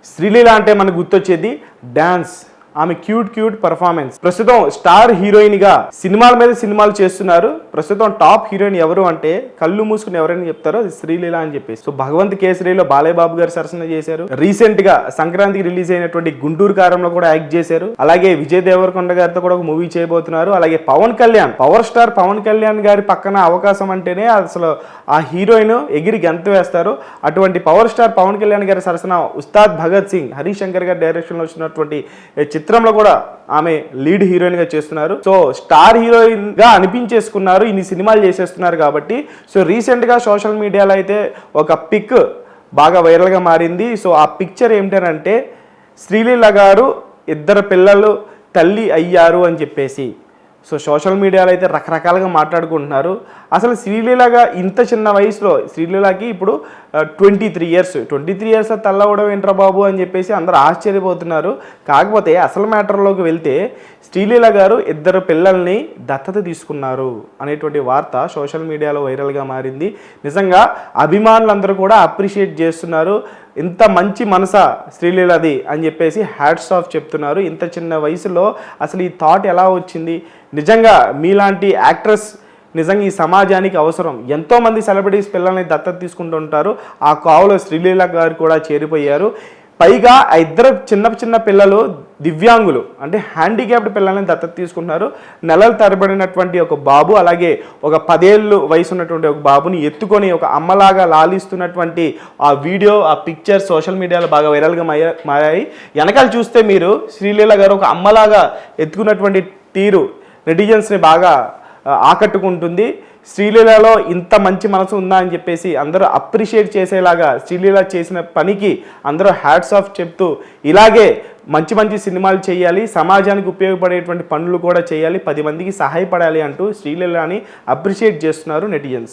శ్రీలీల అంటే మనకు గుర్తొచ్చేది డాన్స్, ఆమె క్యూట్ పర్ఫార్మెన్స్. ప్రస్తుతం స్టార్ హీరోయిన్ గా సినిమాల మీద సినిమాలు చేస్తున్నారు. ప్రస్తుతం టాప్ హీరోయిన్ ఎవరు అంటే కళ్ళు మూసుకుని ఎవరైనా చెప్తారో అది శ్రీలీల అని చెప్పేసి. సో భగవంత్ కేసరిలో బాలయ్య బాబు గారు సరసన చేశారు. రీసెంట్ గా సంక్రాంతికి రిలీజ్ అయినటువంటి గుంటూరు కారంలో కూడా యాక్ట్ చేశారు. అలాగే విజయ్ దేవరకొండ గారితో కూడా ఒక మూవీ చేయబోతున్నారు. అలాగే పవన్ కళ్యాణ్, పవర్ స్టార్ పవన్ కళ్యాణ్ గారి పక్కన అవకాశం అంటేనే అసలు ఆ హీరోయిన్ ఎగిరి గంత వేస్తారు. అటువంటి పవర్ స్టార్ పవన్ కళ్యాణ్ గారి సరసన ఉస్తాద్ భగత్ సింగ్ హరీష్ శంకర్ గారి డైరెక్షన్ లో వచ్చినటువంటి చిత్రంలో కూడా ఆమె లీడ్ హీరోయిన్ గా చేస్తున్నారు. సో స్టార్ హీరోయిన్ గా అనిపించేసుకున్నారు, ఇన్ని సినిమాలు చేసేస్తున్నారు కాబట్టి. సో రీసెంట్ గా సోషల్ మీడియాలో అయితే ఒక పిక్ బాగా వైరల్ గా మారింది. సో ఆ పిక్చర్ ఏమిటంటే శ్రీలీల గారు ఇద్దరు పిల్లలు తల్లి అయ్యారు అని చెప్పేసి. సో సోషల్ మీడియాలో అయితే రకరకాలుగా మాట్లాడుకుంటున్నారు. అసలు శ్రీలీలగా ఇంత చిన్న వయసులో, శ్రీలీలకి ఇప్పుడు 23 ఇయర్స్ తల్లవడం ఏంట్రా బాబు అని చెప్పేసి అందరూ ఆశ్చర్యపోతున్నారు. కాకపోతే అసలు మ్యాటర్లోకి వెళ్తే శ్రీలీల గారు ఇద్దరు పిల్లల్ని దత్తత తీసుకున్నారు అనేటువంటి వార్త సోషల్ మీడియాలో వైరల్గా మారింది. నిజంగా అభిమానులందరూ కూడా అప్రిషియేట్ చేస్తున్నారు. ఇంత మంచి మనస శ్రీలీలది అని చెప్పేసి హ్యాట్స్ ఆఫ్ చెప్తున్నారు. ఇంత చిన్న వయసులో అసలు ఈ థాట్ ఎలా వచ్చింది? నిజంగా మీలాంటి యాక్ట్రెస్ నిజంగా ఈ సమాజానికి అవసరం. ఎంతోమంది సెలబ్రిటీస్ పిల్లల్ని దత్తత తీసుకుంటూ ఉంటారు. ఆ కావులో శ్రీలీల గారు కూడా చేరిపోయారు. పైగా ఆ ఇద్దరు చిన్న పిల్లలు దివ్యాంగులు, అంటే హ్యాండిక్యాప్డ్ పిల్లల్ని దత్తత తీసుకుంటున్నారు. నెలలు తరబడినటువంటి ఒక బాబు, అలాగే ఒక 10 ఏళ్ళు వయసు ఉన్నటువంటి ఒక బాబుని ఎత్తుకొని ఒక అమ్మలాగా లాలిస్తున్నటువంటి ఆ వీడియో, ఆ పిక్చర్ సోషల్ మీడియాలో బాగా వైరల్గా మారాయి. వెనకాల చూస్తే మీరు శ్రీలీల గారు ఒక అమ్మలాగా ఎత్తుకున్నటువంటి తీరు నెటిజన్స్ని బాగా ఆకట్టుకుంటుంది. శ్రీలీలలో ఇంత మంచి మనసు ఉందా అని చెప్పేసి అందరూ అప్రిషియేట్ చేసేలాగా శ్రీలీల చేసిన పనికి అందరూ హ్యాట్స్ ఆఫ్ చెప్తూ ఇలాగే మంచి సినిమాలు చేయాలి, సమాజానికి ఉపయోగపడేటువంటి పనులు కూడా చేయాలి, 10 మందికి సహాయపడాలి అంటూ శ్రీలీలని అప్రిషియేట్ చేస్తున్నారు నెటిజన్స్.